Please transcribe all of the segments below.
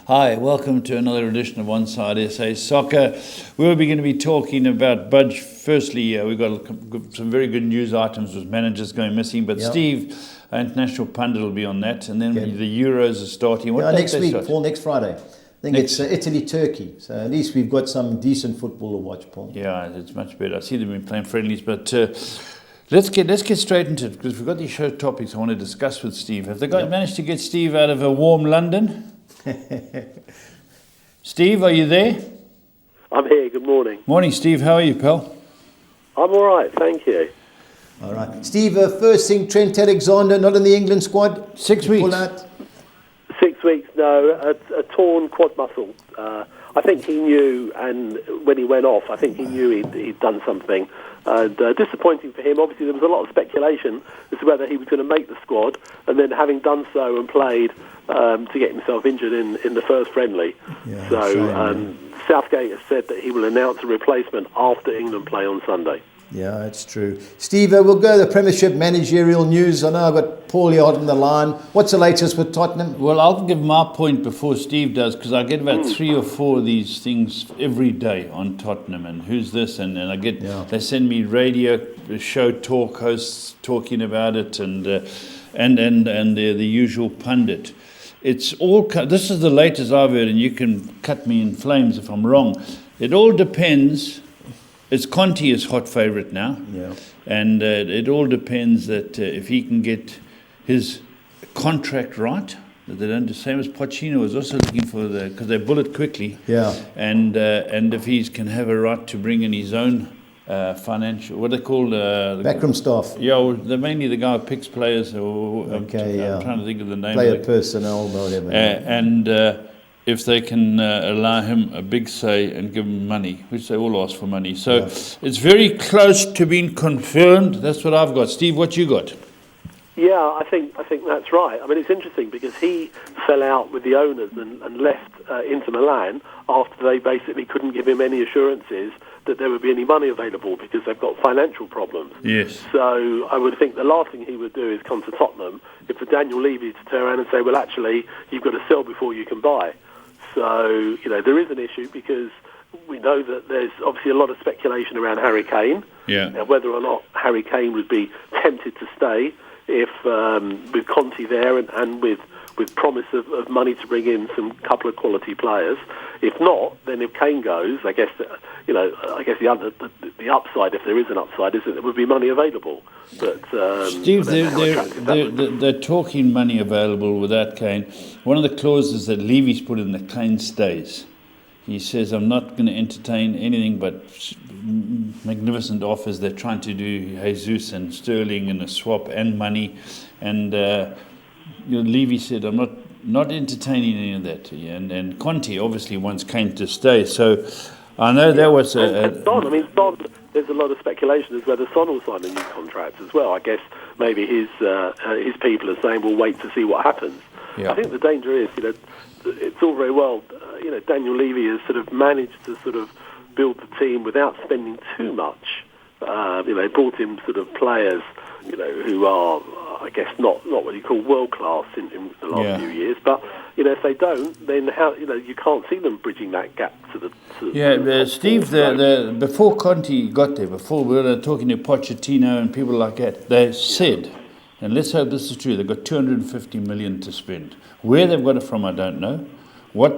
Hi, welcome to another edition of OnsideSA Soccer. We're going to be talking about Budge. Firstly, we've got some very good news items with managers going missing, but Steve, our international pundit, will be on that. And then the Euros are starting. What next week, next Friday. I think it's Italy-Turkey, so at least we've got some decent football to watch, Paul. Yeah, it's much better. I see them been playing friendlies, but let's get straight into it, because we've got these show topics I want to discuss with Steve. Have they managed to get Steve out of a warm London? Steve, are you there? I'm here, good morning. Morning, Steve. How are you, pal? I'm all right, thank you. All right. Steve, first thing, Trent Alexander, not in the England squad? 6 weeks. Pull out. 6 weeks, no, a torn quad muscle. I think he knew, and when he went off, I think he knew he'd done something. And disappointing for him. Obviously, there was a lot of speculation as to whether he was going to make the squad, and then having done so and played to get himself injured in the first friendly. Yeah, so Southgate has said that he will announce a replacement after England play on Sunday. Yeah, that's true. Steve, we'll go to the Premiership managerial news. I know I've got Paul here on the line. What's the latest with Tottenham? Well, I'll give my point before Steve does, because I get about 3 or 4 of these things every day on Tottenham, and who's this, and I get they send me radio show talk hosts talking about it, and the usual pundit. It's all. This is the latest I've heard, and you can cut me in flames if I'm wrong. It all depends. It's Conte is hot favourite now, and it all depends that if he can get his contract right, that they don't do the same as Pochettino was also looking for because they bullet quickly, and if he can have a right to bring in his own financial, what they call backroom staff. Yeah, well, they're mainly the guy who picks players. I'm trying to think of the name. Player personnel, whatever. If they can allow him a big say and give him money, which they all ask for money. So it's very close to being confirmed. That's what I've got. Steve, what you got? Yeah, I think that's right. I mean, it's interesting because he fell out with the owners and left Inter Milan after they basically couldn't give him any assurances that there would be any money available because they've got financial problems. Yes. So I would think the last thing he would do is come to Tottenham if for Daniel Levy to turn around and say, well, actually, you've got to sell before you can buy. So, there is an issue because we know that there's obviously a lot of speculation around Harry Kane. And whether or not Harry Kane would be tempted to stay if with Conte there and with promise of money to bring in some couple of quality players. If not, then if Kane goes, I guess the upside, if there is an upside, is that there would be money available. But Steve, they're talking money available without Kane. One of the clauses that Levy's put in, that Kane stays. He says, I'm not going to entertain anything but magnificent offers. They're trying to do Jesus and Sterling in a swap and money. And Levy said, I'm not entertaining any of that. And Conte obviously wants Kane to stay. So I know that was Son, there's a lot of speculation as to whether Son will sign a new contract as well. I guess maybe his people are saying, we'll wait to see what happens. I think the danger is, it's all very well, Daniel Levy has sort of managed to sort of build the team without spending too much. They brought in sort of players, who are, I guess, not what you call world class in the last few years. But if they don't, then how you can't see them bridging that gap to the. Steve, before Conte got there, before we were talking to Pochettino and people like that, they said, and let's hope this is true, they've got 250 million to spend. Where they've got it from, I don't know. Are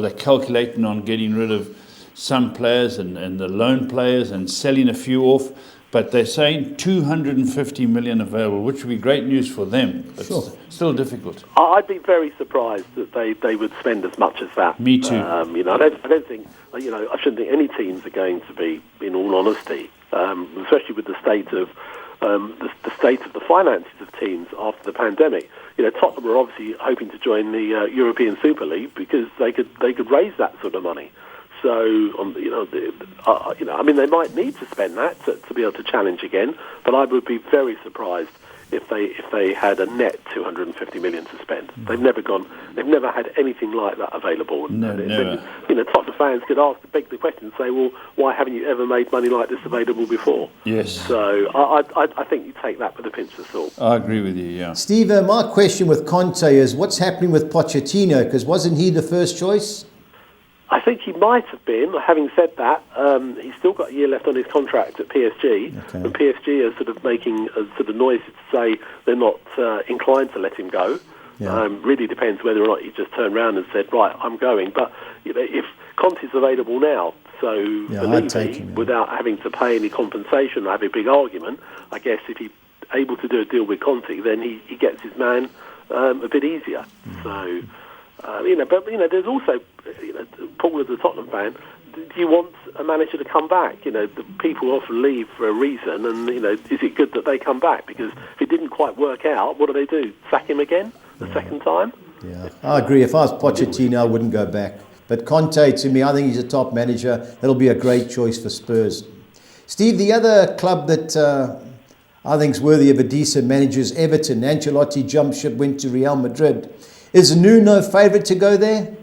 they calculating on getting rid of some players and the loan players and selling a few off? But they're saying 250 million available, which would be great news for them. But still difficult. I'd be very surprised that they would spend as much as that. Me too. I don't think, I shouldn't think any teams are going to be, in all honesty, especially with the state of the finances of teams after the pandemic. Tottenham are obviously hoping to join the European Super League because they could raise that sort of money. So, they might need to spend that to be able to challenge again. But I would be very surprised if they had a net 250 million to spend. They've never had anything like that available. No, never. Tottenham fans could beg the question and say, well, why haven't you ever made money like this available before? Yes. So I think you take that with a pinch of salt. I agree with you, yeah. Steve, my question with Conte is, what's happening with Pochettino? Because wasn't he the first choice? I think he might have been. Having said that, he's still got a year left on his contract at PSG, and PSG are sort of making a sort of noise to say they're not inclined to let him go. Yeah. Really depends whether or not he just turned around and said, right, I'm going. But if Conte's available now, so believe me, without having to pay any compensation or have a big argument, I guess if he's able to do a deal with Conte, then he gets his man a bit easier. So. There's also, Paul as a Tottenham fan, do you want a manager to come back? The people often leave for a reason, and, is it good that they come back? Because if it didn't quite work out, what do? Sack him again the second time? Yeah, I agree. If I was Pochettino, I wouldn't go back. But Conte, to me, I think he's a top manager. That'll be a great choice for Spurs. Steve, the other club that I think is worthy of a decent manager is Everton. Ancelotti jumped ship, went to Real Madrid. Is Nuno favourite to go there?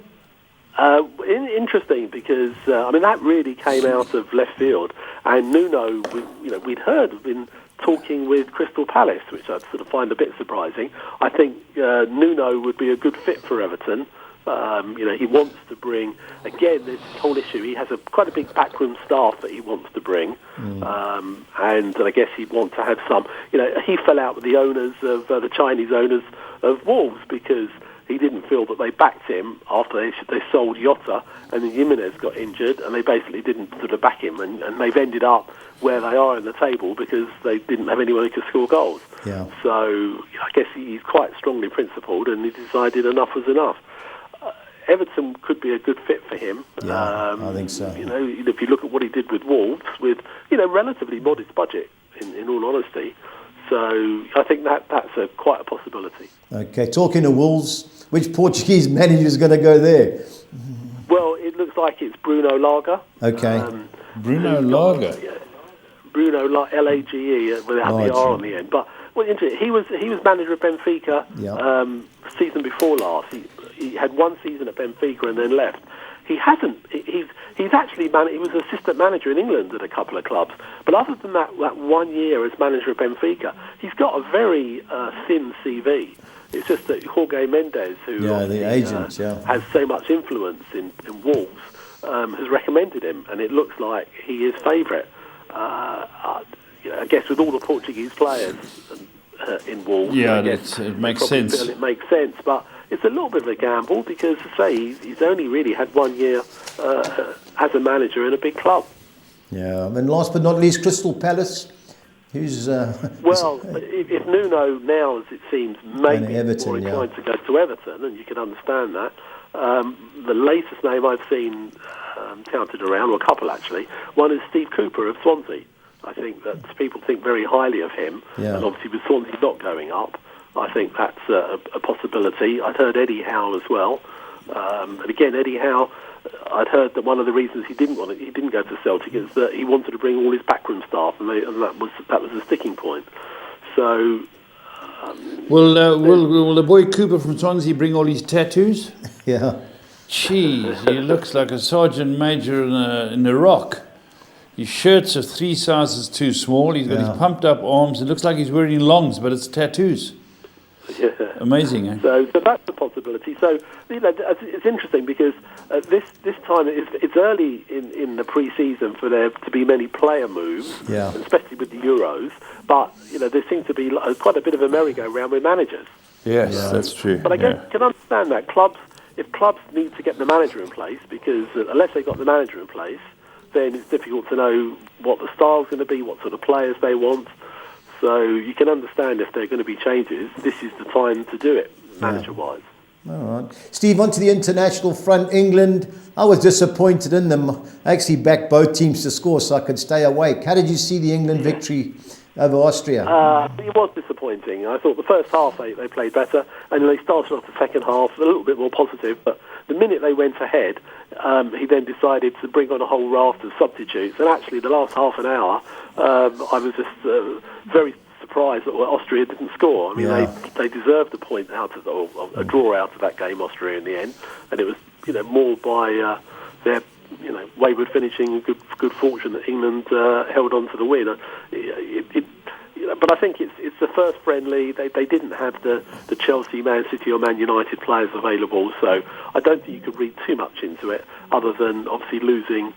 Interesting, because that really came out of left field. And Nuno, we'd heard had been talking with Crystal Palace, which I sort of find a bit surprising. I think Nuno would be a good fit for Everton. He wants to bring, again, this whole issue. He has quite a big backroom staff that he wants to bring, and I guess he'd want to have some. He fell out with the owners of the Chinese owners of Wolves because he didn't feel that they backed him after they sold Jota, and then Jimenez got injured, and they basically didn't sort of back him, and they've ended up where they are in the table because they didn't have anyone who could score goals. Yeah. So I guess he's quite strongly principled, and he decided enough was enough. Everton could be a good fit for him. Yeah, I think so. If you look at what he did with Wolves, with relatively modest budget, in all honesty. So I think that's quite a possibility. Okay, talking to Wolves, which Portuguese manager is going to go there? Well, it looks like it's Bruno Lage. Okay. Bruno Lage. Bruno Lage without the R on the end. But he was manager of Benfica season before last. He had one season at Benfica and then left. He hasn't. He's actually he was assistant manager in England at a couple of clubs. But other than that 1 year as manager of Benfica, he's got a very thin CV. It's just that Jorge Mendes, who the agent, has so much influence in Wolves, has recommended him, and it looks like he is favourite. I guess with all the Portuguese players in Wolves, it makes sense. It makes sense, but it's a little bit of a gamble because, as I say, he's only really had 1 year as a manager in a big club. Yeah, and last but not least, Crystal Palace. Who's if Nuno now, as it seems, maybe Everton, more inclined to go to Everton, and you can understand that. The latest name I've seen counted around, or a couple actually, one is Steve Cooper of Swansea. I think that people think very highly of him, and obviously with Swansea not going up, I think that's a possibility. I'd heard Eddie Howe as well, and again, Eddie Howe, I'd heard that one of the reasons he didn't go to Celtic is that he wanted to bring all his backroom staff, and that was a sticking point. So, will the boy Cooper from Swansea bring all his tattoos? Yeah. Jeez, he looks like a sergeant major in the Rock. His shirts are 3 sizes too small. He's got his pumped up arms. It looks like he's wearing longs, but it's tattoos. Yeah. Amazing, eh? So that's a possibility. So it's interesting because this time it's early in the pre-season for there to be many player moves, especially with the Euros. But there seems to be quite a bit of a merry-go-round with managers. Yes, that's true. But I can understand that if clubs need to get the manager in place, because unless they've got the manager in place, then it's difficult to know what the style's going to be, what sort of players they want. So you can understand if there are going to be changes, this is the time to do it, manager-wise. All right. Steve, on to the international front, England. I was disappointed in them. I actually backed both teams to score so I could stay awake. How did you see the England victory over Austria? It was disappointing. I thought the first half they played better, and they started off the second half a little bit more positive, but the minute they went ahead, he then decided to bring on a whole raft of substitutes, and actually the last half an hour, I was just very surprised that Austria didn't score. I mean, they deserved a point out of, or a draw out of that game, Austria, in the end, and it was more by their wayward finishing and good fortune that England held on to the win. But I think it's the first friendly. They didn't have the Chelsea, Man City or Man United players available, so I don't think you could read too much into it, other than obviously losing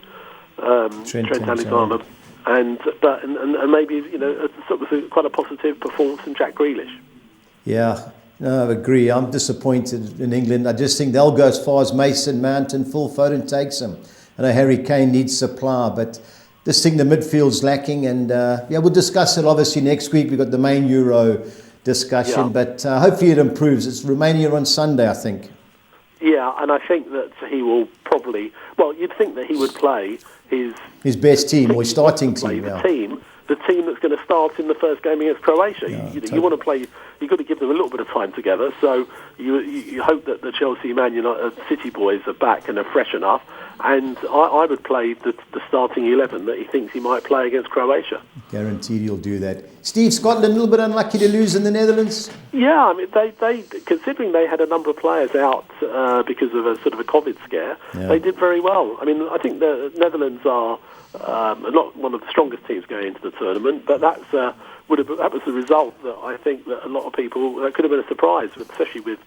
Trent Alexander, and maybe sort of quite a positive performance from Jack Grealish. Yeah. No, I agree. I'm disappointed in England. I just think they'll go as far as Mason Mount and Phil Foden takes them. I know Harry Kane needs supply, but just think the midfield's lacking. And we'll discuss it obviously next week. We've got the main Euro discussion, but hopefully it improves. It's Romania on Sunday, I think. Yeah, and I think that he will probably. Well, you'd think that he would play his best team or his starting team. The team that's going to start in the first game against Croatia. You want to play. You've got to give them a little bit of time together. So you hope that the Chelsea, Man United, City boys are back and are fresh enough. And I would play the starting 11 that he thinks he might play against Croatia. Guaranteed he'll do that. Steve, Scotland a little bit unlucky to lose in the Netherlands. Yeah, I mean they considering they had a number of players out because of a sort of a COVID scare, they did very well. I mean, I think the Netherlands are not one of the strongest teams going into the tournament, but that was the result that I think that a lot of people could have been a surprise, especially with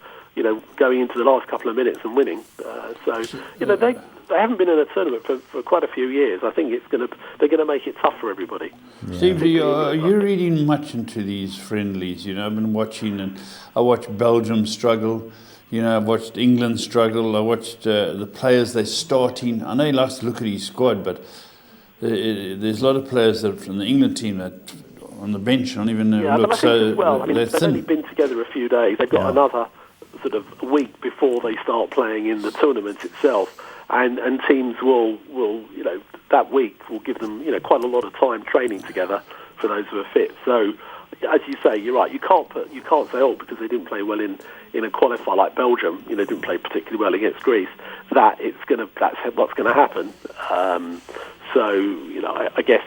going into the last couple of minutes and winning. They haven't been in a tournament for quite a few years. I think they're going to make it tough for everybody. Yeah. Steve, are you reading much into these friendlies? I've been watching, and I watched Belgium struggle. I've watched England struggle. I watched the players they're starting. I know he likes to look at his squad, but there's a lot of players that from the England team that on the bench don't even look so. Well, they've only been together a few days. They've got another sort of week before they start playing in the tournament itself, and teams will that week will give them quite a lot of time training together for those who are fit. So, as you say, you're right. You can't say because they didn't play well in a qualifier like Belgium. Didn't play particularly well against Greece. That's what's going to happen. I guess.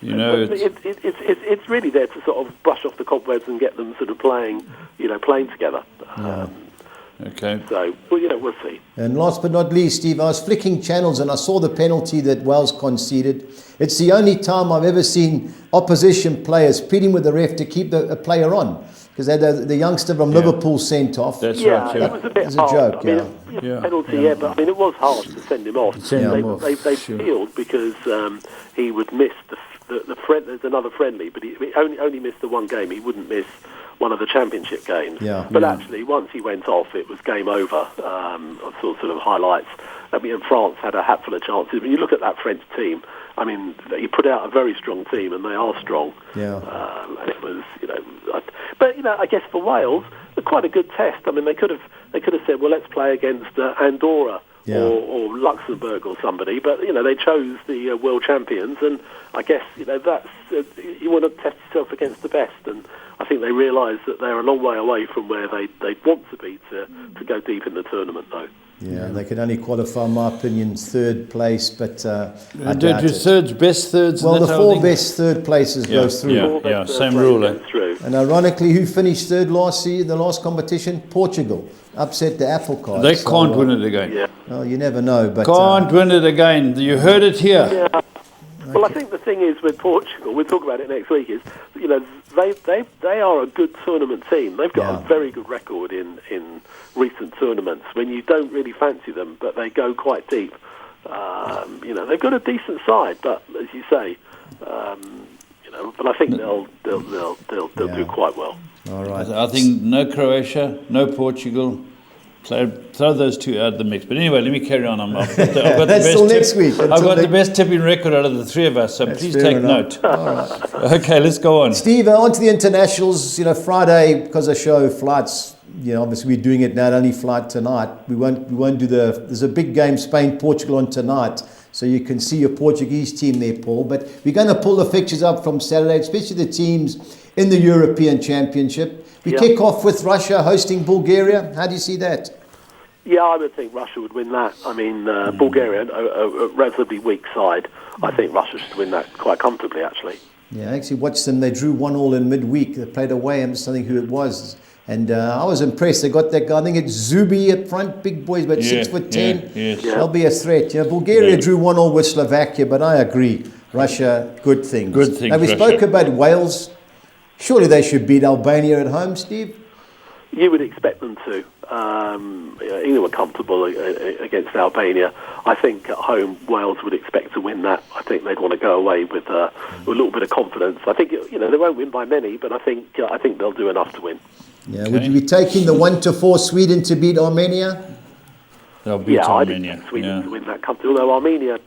It's really there to sort of brush off the cobwebs and get them sort of playing together. Okay. So, we'll see. And last but not least, Steve, I was flicking channels and I saw the penalty that Wales conceded. It's the only time I've ever seen opposition players pleading with the ref to keep a player on, because they had the youngster from Liverpool sent off. That's right. It was a bit hard. Penalty, but it was hard to send him off. They appealed because he would miss the friend. There's another friendly, but he only missed the one game. He wouldn't miss one of the championship games. Actually, once he went off, it was game over. I saw sort of highlights. France had a hatful of chances. When you look at that French team, he put out a very strong team, and they are strong. And it was, I guess for Wales, quite a good test. They could have said, well, let's play against Andorra. Or Luxembourg or somebody, but they chose the world champions, and I guess that's you want to test yourself against the best, and I think they realise that they're a long way away from where they want to be to go deep in the tournament, though. They could only qualify, in my opinion, third place, but I doubt it. Best thirds. Well, the four best third places goes through. Same rule. And ironically, who finished third the last competition? Portugal. Upset the apple cart. They can't win it again. Well, you never know. But can't win it again. You heard it here. Okay. Well, I think the thing is with Portugal, we'll talk about it next week, is they are a good tournament team. They've got a very good record in recent tournaments when you don't really fancy them, but they go quite deep. They've got a decent side, but as you say, but I think they'll do quite well. All right. I think no Croatia, no Portugal. Throw those two out of the mix. But anyway, let me carry on. I've got the best till next week. I've got the best tipping record out of the three of us, so please take note. All right. Okay, let's go on. Steve, on to the internationals. Friday, because I show flights, obviously we're doing it now, only flight tonight. We won't do there's a big game, Spain, Portugal on tonight. So you can see your Portuguese team there, Paul. But we're going to pull the fixtures up from Saturday, especially the teams in the European Championship. We kick off with Russia hosting Bulgaria. How do you see that? Yeah, I would think Russia would win that. Bulgaria, a relatively weak side. I think Russia should win that quite comfortably, actually. Yeah, I actually watched them. They drew 1-1 in midweek. They played away. I'm just thinking who it was. And I was impressed. They got that guy. I think it's Zubi up front. Big boys, about 6'10". Yes. They'll be a threat. Yeah, Bulgaria drew 1-1 with Slovakia, but I agree. Russia, good things. Good things. Now, we spoke about Wales. Surely they should beat Albania at home, Steve? You would expect them to. England were comfortable against Albania. I think at home Wales would expect to win that. I think they'd want to go away with a little bit of confidence. I think they won't win by many, but I think they'll do enough to win. Yeah, would you be taking the 1-4 Sweden to beat Armenia? They'll beat Armenia. I'd expect Sweden to win that comfortably. Although Armenia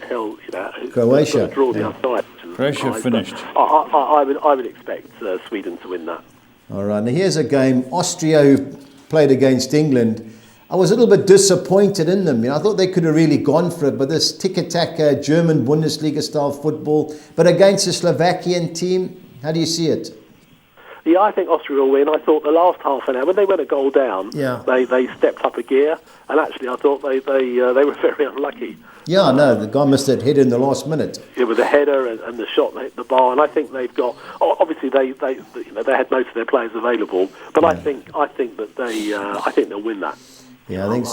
held, Croatia draw the outside. Croatia finished. I would expect Sweden to win that. All right, now here's a game. Austria, who played against England, I was a little bit disappointed in them. I thought they could have really gone for it, but this tic-tac German Bundesliga-style football. But against the Slovakian team, how do you see it? Yeah, I think Austria will win. I thought the last half an hour, when they went a goal down, they stepped up a gear, and actually I thought they were very unlucky. Yeah, I know. The guy missed that header in the last minute. Yeah, with the header and the shot that hit the bar, and I think they've got. Obviously, they had most of their players available, but I think that they'll win that. Yeah, I think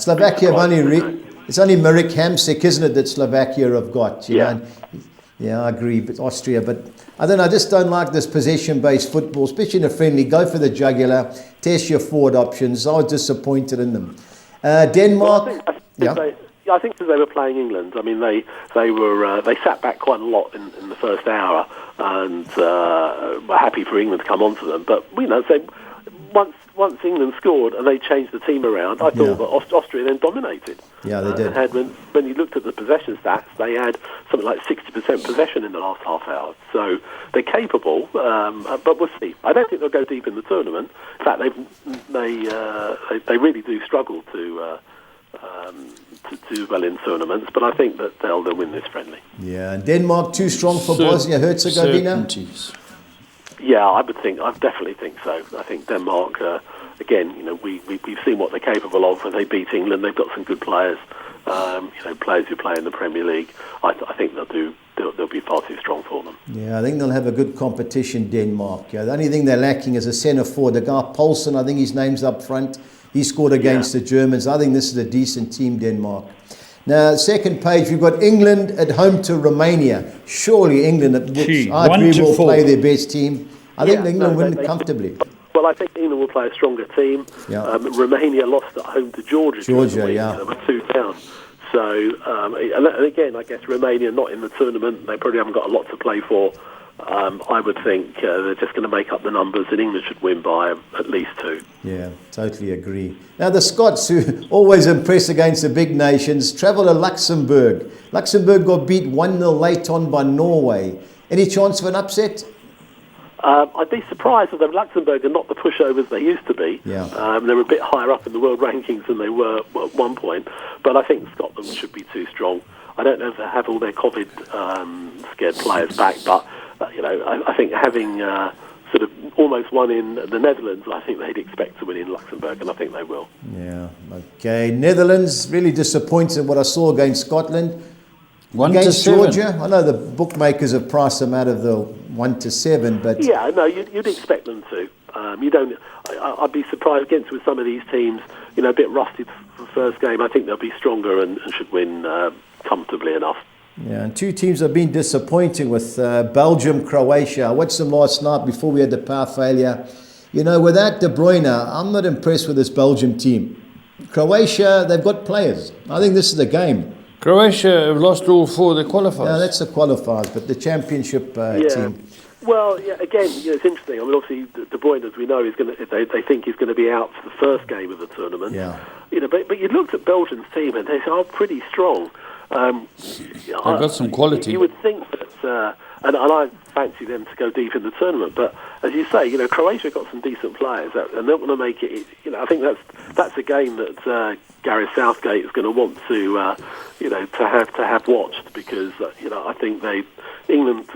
Slovakia have only it's only Marek Hamsik, isn't it, that Slovakia have got? Yeah, I agree. But Austria, but I just don't like this possession-based football, especially in a friendly. Go for the jugular, test your forward options. I was disappointed in them. Denmark. I think because they were playing England, I mean they sat back quite a lot in the first hour and were happy for England to come onto them. But once England scored and they changed the team around, I thought that Austria then dominated. Yeah, they did. When you looked at the possession stats, they had something like 60% possession in the last half hour. So they're capable, but we'll see. I don't think they'll go deep in the tournament. In fact, they really do struggle to do well in tournaments, but I think that they'll win this friendly. Yeah, and Denmark too strong for Bosnia-Herzegovina? Certainties. Yeah, I definitely think so. I think Denmark, again, we've seen what they're capable of when they beat England. They've got some good players, players who play in the Premier League. I think they'll be far too strong for them. Yeah, I think they'll have a good competition, Denmark. Yeah, the only thing they're lacking is a centre forward. The guy Poulsen, I think his name's up front. He scored against the Germans. I think this is a decent team, Denmark. Now, second page, we've got England at home to Romania. Surely England, I agree, will play their best team. I think England win comfortably. Well, I think England will play a stronger team. Yeah. Romania lost at home to Georgia. They were 2 down. So, and again, I guess Romania not in the tournament. They probably haven't got a lot to play for. I would think they're just going to make up the numbers, and England should win by at least 2. Yeah, totally agree. Now, the Scots, who always impress against the big nations, travel to Luxembourg. Luxembourg got beat 1-0 late on by Norway. Any chance of an upset? I'd be surprised if Luxembourg are not the pushovers they used to be. Yeah. They're a bit higher up in the world rankings than they were at one point, but I think Scotland should be too strong. I don't know if they have all their COVID-scared players back, but I think having sort of almost won in the Netherlands, I think they'd expect to win in Luxembourg, and I think they will. Yeah, okay. Netherlands, really disappointed what I saw against Scotland. 1-7. Georgia, I know the bookmakers have priced them out of the 1-7, but... Yeah, no, you'd expect them to. I'd be surprised against with some of these teams, a bit rusty for the first game. I think they'll be stronger and should win comfortably enough. Yeah, and 2 teams have been disappointing with Belgium, Croatia. I watched them last night before we had the power failure. Without De Bruyne, I'm not impressed with this Belgium team. Croatia, they've got players. I think this is the game. Croatia have lost all 4 of the qualifiers. No, that's the qualifiers, but the championship team. Well, yeah. Again, it's interesting. I mean, obviously, De Bruyne, as we know, is going to. They think he's going to be out for the first game of the tournament. Yeah. But you looked at Belgium's team, and they are pretty strong. They've got some quality. You would think that, and I fancy them to go deep in the tournament. But as you say, Croatia got some decent players, and they're going to make it. I think that's a game that Gareth Southgate is going to want to, to have watched, because I think England.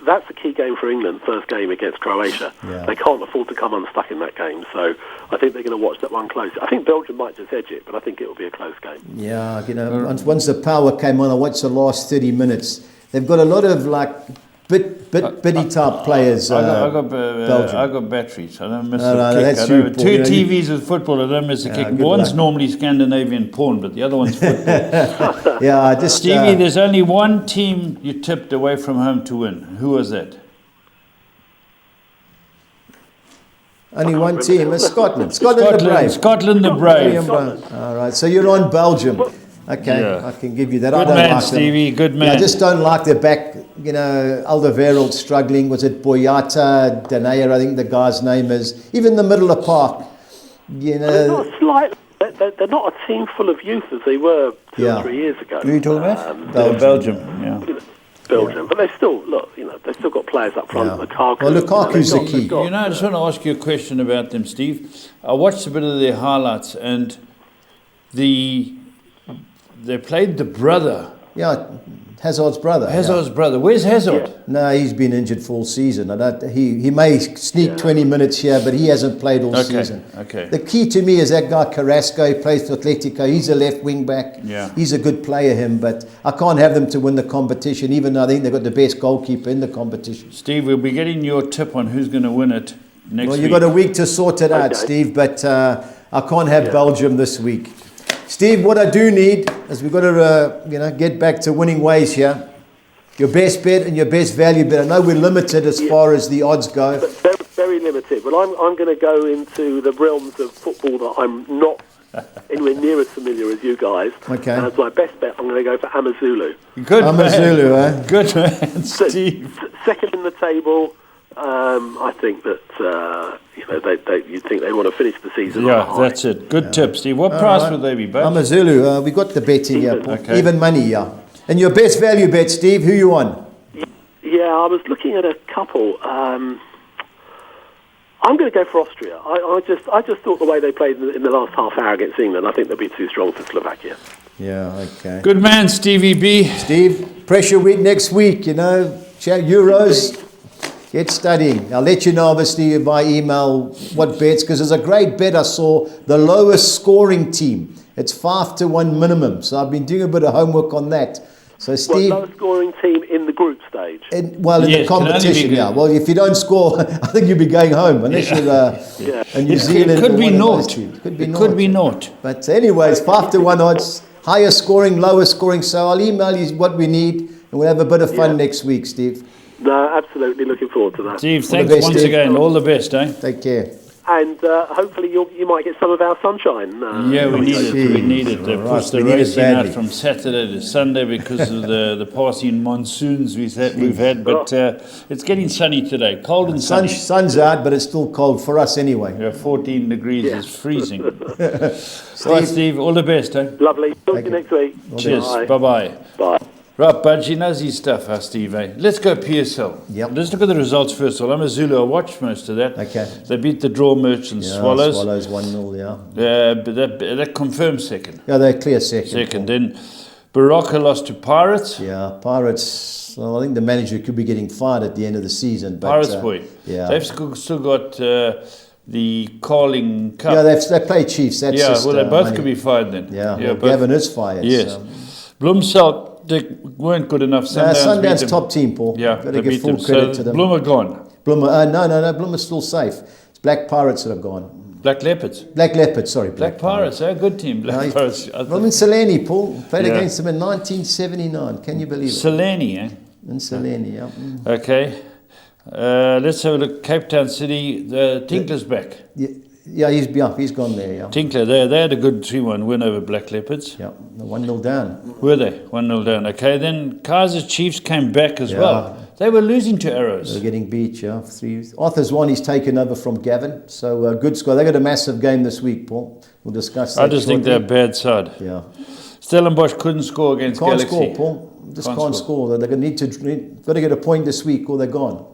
That's the key game for England. First game against Croatia. Yeah. They can't afford to come unstuck in that game. So I think they're going to watch that one close. I think Belgium might just edge it, but I think it will be a close game. Yeah, once the power came on, I watched the last 30 minutes. They've got a lot of like bitty type players. Belgium. I got batteries. I don't miss No, a kick. that's I you, don't, Paul. two You know, TVs with football. I don't miss a kick. good One's luck. normally Scandinavian porn, but the other one's football. Yeah, I just Stevie, there's only one team you tipped away from home to win. Who was that? only one team. It's Scotland. Scotland the Brave. Scotland the Brave. All right, so you're on Belgium. Okay, Yeah. I can give you that. I Good don't man, like Stevie. Good man. I just don't like their back. You know, Alderweireld struggling. Was it Boyata Denayer? I think the guy's name is. Even the middle of park. You know, They're not a team full of youth as they were 2 or 3 years ago. Who are you talking about? Belgium. Yeah. Belgium, but they still they've still got players up front. Yeah. Lukaku. Well, Lukaku's the key. You know, I just want to ask you a question about them, Steve. I watched a bit of their highlights, and they played the brother. Yeah, Hazard's brother. Hazard's brother. Where's Hazard? Yeah. No, he's been injured for all season. He may sneak 20 minutes here, but he hasn't played all season. Okay. The key to me is that guy Carrasco. He plays for Atletico. He's a left wing back. Yeah. He's a good player, him. But I can't have them to win the competition, even though I think they've got the best goalkeeper in the competition. Steve, we'll be getting your tip on who's going to win it next Well, week. you've got a week to sort it out, Okay. Steve. But I can't have Belgium this week. Steve, what I do need is we've got to get back to winning ways here. Your best bet and your best value bet. I know we're limited as far as the odds go. But very, very limited. But I'm going to go into the realms of football that I'm not anywhere near as familiar as you guys. Okay. And as my best bet, I'm going to go for Amazulu. Good Amazulu, man. eh? Good man, Steve. Second in the table. I think that you'd think they want to finish the season. on a Yeah, high. that's it. Good tip, Steve. What price right. would they be, bud? Amazulu, we got the betting here, Even. Paul. Okay. Even money, yeah. And your best value bet, Steve, who you on? Yeah, I was looking at a couple. I'm going to go for Austria. I just thought the way they played in the last half hour against England, I think they'll be too strong for Slovakia. Yeah, okay. Good man, Stevie B. Steve, pressure week next week, Euros. Get studying. I'll let you know, obviously, by email what bets, because there's a great bet I saw, the lowest scoring team. It's 5-1 minimum. So I've been doing a bit of homework on that. So Steve, lowest scoring team in the group stage. in Yes, the can only competition, be yeah. good. Well, if you don't score, I think you'll be going home, unless you're a New Zealand. It could or be one of those naught. teams. It could be naught. But anyways, 5-1 odds, higher scoring, lower scoring. So I'll email you what we need, and we'll have a bit of fun next week, Steve. No, absolutely looking forward to that. Steve, the thanks best, once Steve. again. All the best, eh? Take care. And hopefully you might get some of our sunshine. Yeah, we need it. We Jeez. need it. They All right, pushed the we need it racing out badly. from Saturday to Sunday because of the passing monsoons we've had. But it's getting sunny today. Cold and sunny. Sun's out, but it's still cold for us anyway. Yeah, 14 degrees is freezing. Steve. Right, Steve, all the best, eh? Lovely. Talk to you next week. Cheers. Bye. Bye-bye. Bye. Right, Budge, he knows his stuff, huh, Steve, eh? Let's go PSL. Yep. Let's look at the results first of all. Amazulu, I watched most of that. Okay. They beat the Draw Merchants Yeah, Swallows. Swallows 1-0, yeah. But that confirms second. Yeah, they're clear second. Second. Then Baraka lost to Pirates. Yeah, Pirates. Well, I think the manager could be getting fired at the end of the season. But, Pirates boy. Yeah. They've still got the Carling Cup. Yeah, they play Chiefs. That's Yeah, just, well, they both money. could be fired then. Yeah, well, both. Gavin is fired. Yes. So. Blumsel, they weren't good enough. Sundowns beat Sundowns them. top team, Paul. Yeah, Got they to give beat full them. credit So to them. Blum are gone. Blum, no, Blum's still safe. It's Black Pirates that have gone. Black Leopards. Black Leopards, sorry. Black Pirates, a good team. Black Pirates. Roman Seleni, Paul, played Yeah. against them in 1979. Can you believe it? Seleni, eh? In Seleni, yeah. Okay. Let's have a look. Cape Town City, the Tinkler's back. Yeah, he's gone there, yeah. Tinkler, they had a good 3-1 win over Black Leopards. Yeah, 1-0 down. Were they? 1-0 down. Okay, then Kaiser Chiefs came back as Yeah. well. They were losing to They're Arrows. getting beat, yeah. Arthur's won, he's taken over from Gavin. So good score. They got a massive game this week, Paul. We'll discuss that I just think they're a shortly. bad side. Yeah. Stellenbosch couldn't score against Can't Galaxy. score, Paul. Just can't score. They're going to got to get a point this week or they're gone.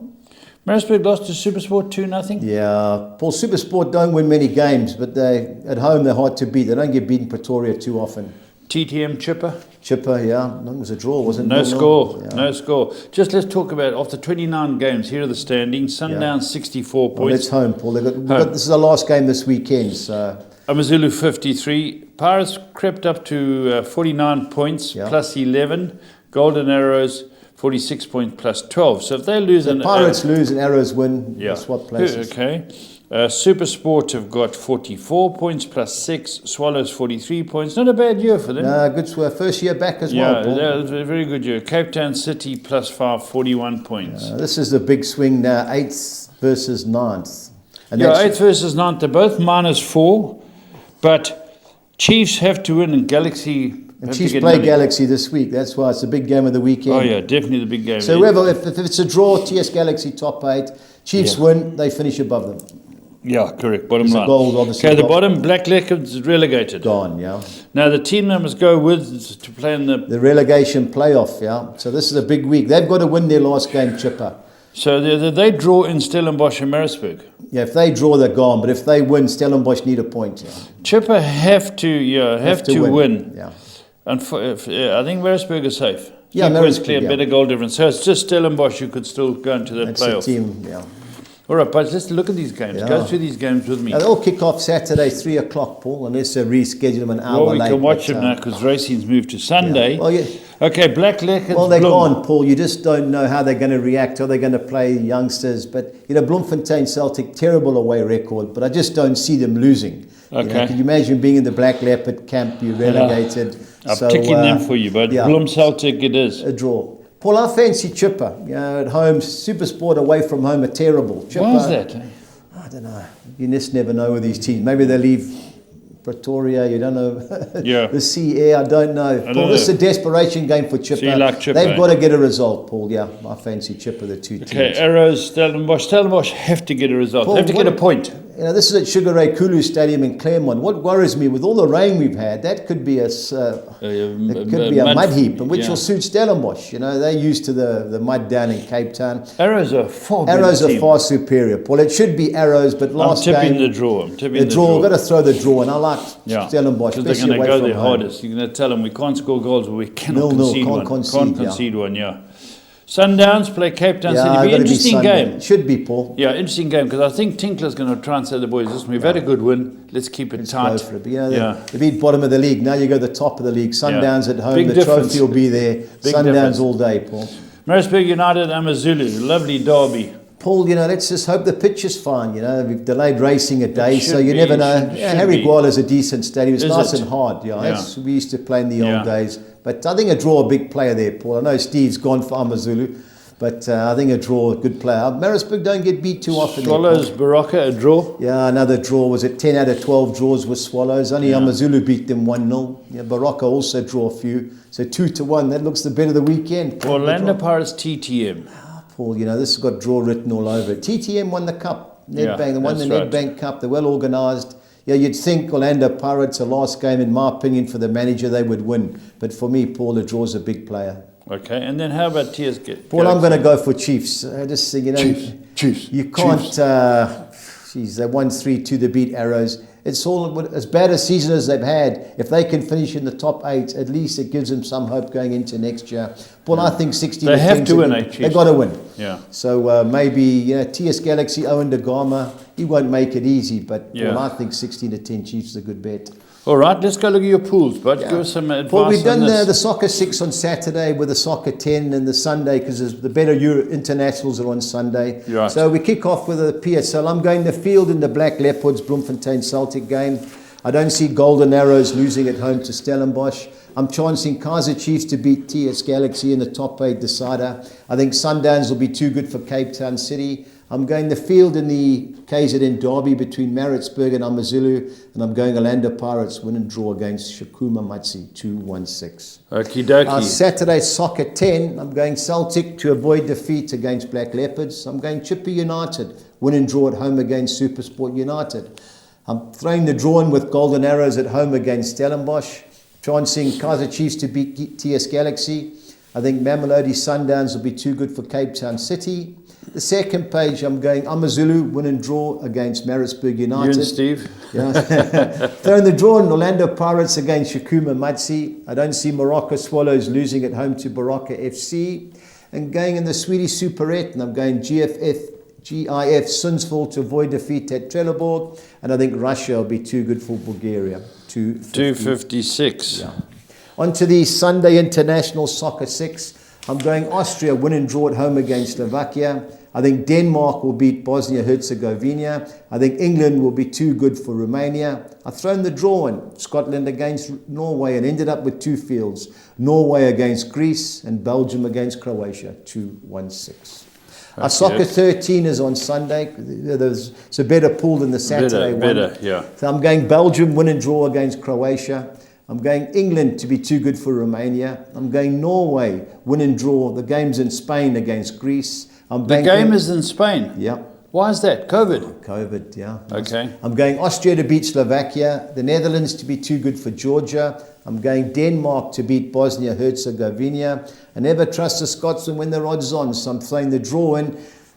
Maritzburg lost to Supersport 2-0. Yeah, Paul, Supersport don't win many games, but they at home they're hard to beat. They don't get beaten Pretoria too often. TTM Chipper. Chipper, yeah, it was a draw, wasn't it? No score. Yeah. No score. Just let's talk about, after 29 games, here are the standings. Sundowns 64 Well, points. that's home, Paul. This is the last game this weekend, so Amazulu 53. Pirates crept up to 49 points, Yeah. plus 11. Golden Arrows 46 points plus 12. So if they lose... The Pirates lose and Arrows win. Yeah. Swap places. Okay. Super Sport have got 44 points plus 6. Swallows 43 points. Not a bad year for them. No, good first year back as well, Paul. Yeah, that was a very good year. Cape Town City plus 5, 41 points. This is the big swing now, 8th versus 9th. And 8th versus 9th. They're both -4, but Chiefs have to win and Galaxy... And Chiefs play Galaxy this week. That's why it's a big game of the weekend. Oh, yeah, definitely the big game. So whoever, if it's a draw, TS Galaxy top 8, Chiefs win, they finish above them. Yeah, correct. Bottom line. Gold, obviously. Okay, the bottom, Black Leopards relegated. Gone, yeah. Now, the team that must go with to play in the relegation playoff, yeah. So this is a big week. They've got to win their last game, Chipper. So they draw in Stellenbosch and Maritzburg. Yeah, if they draw, they're gone. But if they win, Stellenbosch need a point. Yeah. Chipper have to win. Yeah. And I think Maritzburg is safe. Yeah, Maritzburg clear, better goal difference. So it's just Stellenbosch who could still go into the playoff. That's the team, yeah. All right, but let's look at these games. Yeah. Go through these games with me. Now, they'll kick off Saturday, 3 o'clock, Paul, unless they reschedule them an hour late. late. We can watch them now because racing's moved to Sunday. Yeah. Well, yeah. Okay, Black Leopards. Well, they're gone, Paul. You just don't know how they're going to react. Are they going to play youngsters? But, Bloemfontein Celtic, terrible away record, but I just don't see them losing. Okay. Can you imagine being in the Black Leopard camp, you're relegated? I'm ticking them for you, but Bloem Celtic it is. A draw. Paul, I fancy Chipper. At home, Super Sport away from home are terrible. Chipper, why is that? I don't know. You just never know with these teams. Maybe they leave Pretoria, you don't know. The sea air, I don't know. Paul, this is a desperation game for Chipper. So you like Chipper? They've got to get a result, Paul. Yeah, I fancy Chipper, the two teams. Okay, Arrows, Stellenbosch. Stellenbosch have to get a result. Paul, they have to get a point. This is at Sugar Ray Kulu Stadium in Claremont. What worries me, with all the rain we've had, that could be a mud heap, which will suit Stellenbosch. They're used to the mud down in Cape Town. Arrows are far superior, Paul. It should be Arrows, but last game... I'm tipping the draw. The draw. We've got to throw the draw, and I like Stellenbosch. Because they're going to go their hardest. You're going to tell them we can't score goals, but we cannot concede one. Can't concede one, yeah. Sundowns play Cape Town City. It'll be an interesting game. Should be, Paul. Yeah, interesting game, because I think Tinkler's going to try and say to the boys, listen, we've had a good win, let's keep it tight. Go for it. They beat bottom of the league. Now you go to the top of the league. Sundowns at home, the trophy will be there. Sundowns all day, Paul. Maritzburg United, Amazulu, lovely derby. Paul, let's just hope the pitch is fine. We've delayed racing a day, so you never know. Harry Gwala's a decent stadium. It's nice and hard. We used to play in the old days. But I think a draw, a big player there, Paul. I know Steve's gone for Amazulu, but I think a draw, a good player. Maritzburg don't get beat too often. Swallows, Baraka, a draw? Yeah, another draw. Was it 10 out of 12 draws with Swallows? Only Amazulu beat them 1-0. Baraka also draw a few. So 2-1. That looks the bet of the weekend. Orlando Pirates, TTM. Paul, this has got draw written all over it. TTM won the cup. Nedbank, they won the Nedbank Cup. They're well organised. Yeah, you'd think Orlando Pirates, the last game, in my opinion, for the manager, they would win. But for me, Paul, the draw's a big player. Okay, and then how about TS? Paul, I'm going to go for Chiefs. I just think, Chiefs. You can't... they won 3-2 to beat Arrows. It's all as bad a season as they've had. If they can finish in the top 8, at least it gives them some hope going into next year. Paul, I think 16. They have to win, Chiefs. They've got to win. Yeah. So maybe TS Galaxy, Owen De Gama, he won't make it easy, but Paul, I think 16-10 Chiefs is a good bet. All right, let's go look at your pools, but give us some advice. Well, we've done the Soccer 6 on Saturday with the Soccer 10 and the Sunday, because the better internationals are on Sunday. Right. So we kick off with the PSL. I'm going to field in the Black Leopards Bloemfontein Celtic game. I don't see Golden Arrows losing at home to Stellenbosch. I'm chancing Kaizer Chiefs to beat TS Galaxy in the top 8 decider. I think Sundowns will be too good for Cape Town City. I'm going the field in the KZN derby between Maritzburg and Amazulu, and I'm going Orlando Pirates win and draw against Shakuma Matsi 2-1-6. Okie dokie. Saturday Soccer 10, I'm going Celtic to avoid defeat against Black Leopards. I'm going Chipper United win and draw at home against Supersport United. I'm throwing the draw in with Golden Arrows at home against Stellenbosch. Chancing Kaizer Chiefs to beat TS Galaxy. I think Mamelodi Sundowns will be too good for Cape Town City. The second page, I'm going Amazulu win and draw against Maritzburg United. You and Steve. Throwing the draw in Orlando Pirates against Shakuma Matsi. I don't see Morocco Swallows losing at home to Baraka FC. And going in the Swedish Superette, and I'm going GIF Sundsvall to avoid defeat at Trelleborg. And I think Russia will be too good for Bulgaria. 256. Yeah. On to the Sunday International Soccer 6. I'm going Austria, win and draw at home against Slovakia. I think Denmark will beat Bosnia-Herzegovina. I think England will be too good for Romania. I've thrown the draw in. Scotland against Norway and ended up with 2 fields. Norway against Greece and Belgium against Croatia, 2-1-6. Our soccer 13 is on Sunday. It's a better pool than the Saturday one. Better, yeah. So I'm going Belgium, win and draw against Croatia. I'm going England to be too good for Romania. I'm going Norway, win and draw. The game's in Spain against Greece. The game is in Spain? Yeah. Why is that? COVID, yeah. Okay. I'm going Austria to beat Slovakia. The Netherlands to be too good for Georgia. I'm going Denmark to beat Bosnia-Herzegovina. I never trust the Scotsmen when they're odds on, so I'm throwing the draw in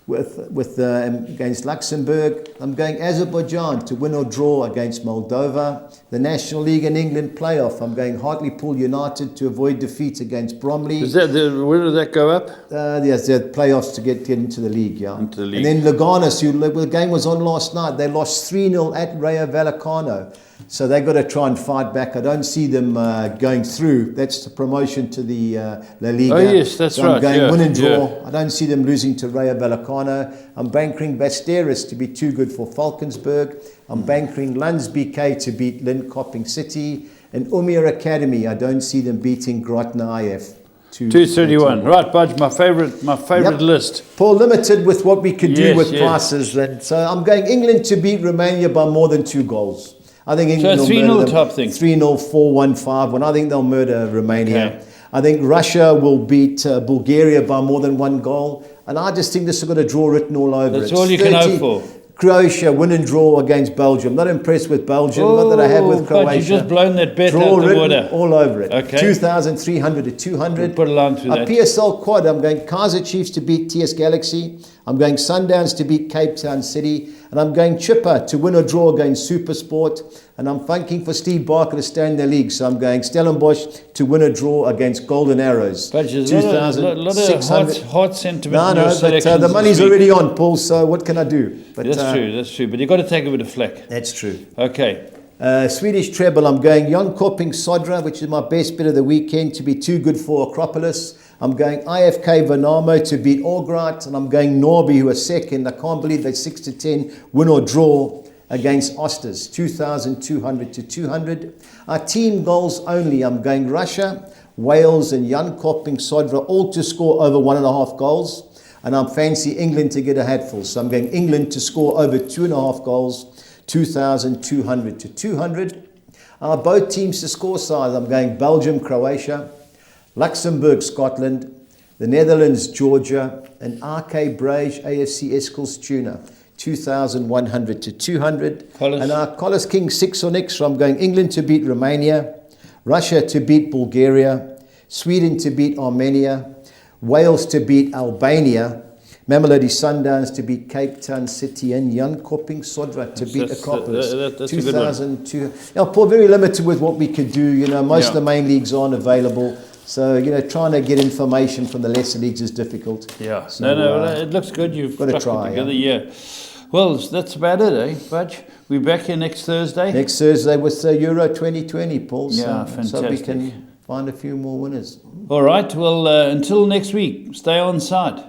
against Luxembourg. I'm going Azerbaijan to win or draw against Moldova. The National League in England playoff. I'm going Hartlepool United to avoid defeat against Bromley. Where did that go up? Yes, the playoffs to get into the league, yeah. Into the league. And then Leganes, the game was on last night. They lost 3-0 at Rayo Vallecano. So they've got to try and fight back. I don't see them going through. That's the promotion to the La Liga. Oh, yes, that's right. I'm going win and draw. Yeah. I don't see them losing to Rayo Vallecano. I'm bankering Basteras to be too good for Falkensburg. I'm bankering Lens BK to beat Linköping City. And Umir Academy, I don't see them beating Grotna IF. 231. Right, Budge, my favorite list. Paul, limited with what we could do with Yes. prices. And so I'm going England to beat Romania by more than 2 goals. I think England So will 3-0 murder them. type thing. 3-0, 4-1, 5-1. I think they'll murder Romania. Okay. I think Russia will beat Bulgaria by more than 1 goal. And I just think this is going to draw written all over. That's all you can hope for. Croatia, win and draw against Belgium. Not impressed with Belgium, not that I have with Croatia. But you just blown that bet Draw out the written water. all over it. Okay. 2,300 to 200. Put a line through that. PSL quad, I'm going Kaiser Chiefs to beat TS Galaxy. I'm going Sundowns to beat Cape Town City. And I'm going Chipper to win or draw against Supersport. And I'm funking for Steve Barker to stay in the league. So I'm going Stellenbosch to win or draw against Golden Arrows. But there's a lot of heart sentiment in your but selections the money's this week. already on, Paul, so what can I do? But, That's true. But you've got to take it with a flack. That's true. Okay. Swedish treble, I'm going Jönköping Sodra, which is my best bit of the weekend, to be too good for Acropolis. I'm going IFK Vernamo to beat Albright, and I'm going Norby, who are second. I can't believe they're 6-10, win or draw against Osters, 2,200 to 200. Our team goals only, I'm going Russia, Wales and Jönköping Sodra, all to score over 1.5 goals. And I'm fancy England to get a hatful, so I'm going England to score over 2.5 goals. 2,200 to 200. Both teams to score size. I'm going Belgium, Croatia, Luxembourg, Scotland, the Netherlands, Georgia, and RK Brage, AFC Eskilstuna, 2,100 to 200. Collis. And our Collis King 6 on extra. I'm going England to beat Romania, Russia to beat Bulgaria, Sweden to beat Armenia, Wales to beat Albania, Mamelodi Sundowns to beat Cape Town City, and Jönköping Sodra to beat Acropolis. That's a good one. 2002. Paul, very limited with what we could do. Most of the main leagues aren't available. So, trying to get information from the lesser leagues is difficult. Yeah. So, it looks good. You've got to stuck try, it together. Yeah. Well, that's about it, eh, Budge? We're back here next Thursday. Next Thursday with Euro 2020, Paul. Yeah, So fantastic. we can find a few more winners. All right. Well, until next week, stay on side.